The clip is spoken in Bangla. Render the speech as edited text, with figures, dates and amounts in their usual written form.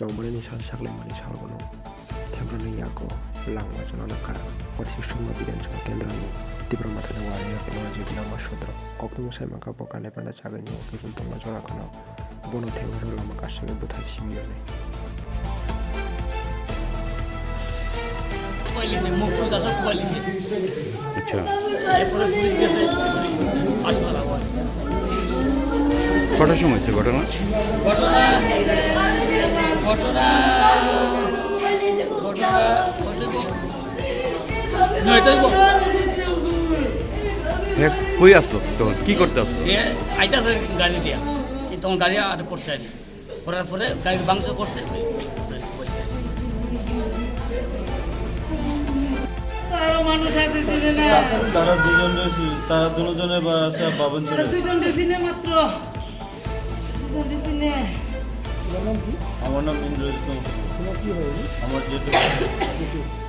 정부는 산삭림만이 살고는 템브로는 야고 랑마전하나카 어시슈마 비덴정 켄드라니 디브로마타는 와레야 플로아지기나 마쇼드로 꼭두무사이마가 보간레반다 작은 요기준 동마전하거나 보노 템브로 라마카시게 부타치미요네 পুলিশে মুখ পুলিশ আসো পুলিশে আচ্ছা এরপরে পুলিশ গেছে হাসপাতাল কটার সময় হচ্ছে ঘটনা ঘটনা ঘটনা ঘটনা নয়টাই কই আসলো তখন কি করতে আসলো আইতাছে গাড়ি দিয়া তখন গাড়ি আটে পড়ছে আর পড়ার পরে গাড়ির বাংশ করছে পয়সা মানুষ আছে চিনে না তারা দুজনে বাবন ছিল দুজন চিনে মাত্র দুজন চিনে আমার নাম ইন্দ্রজিৎ আমার যেহেতু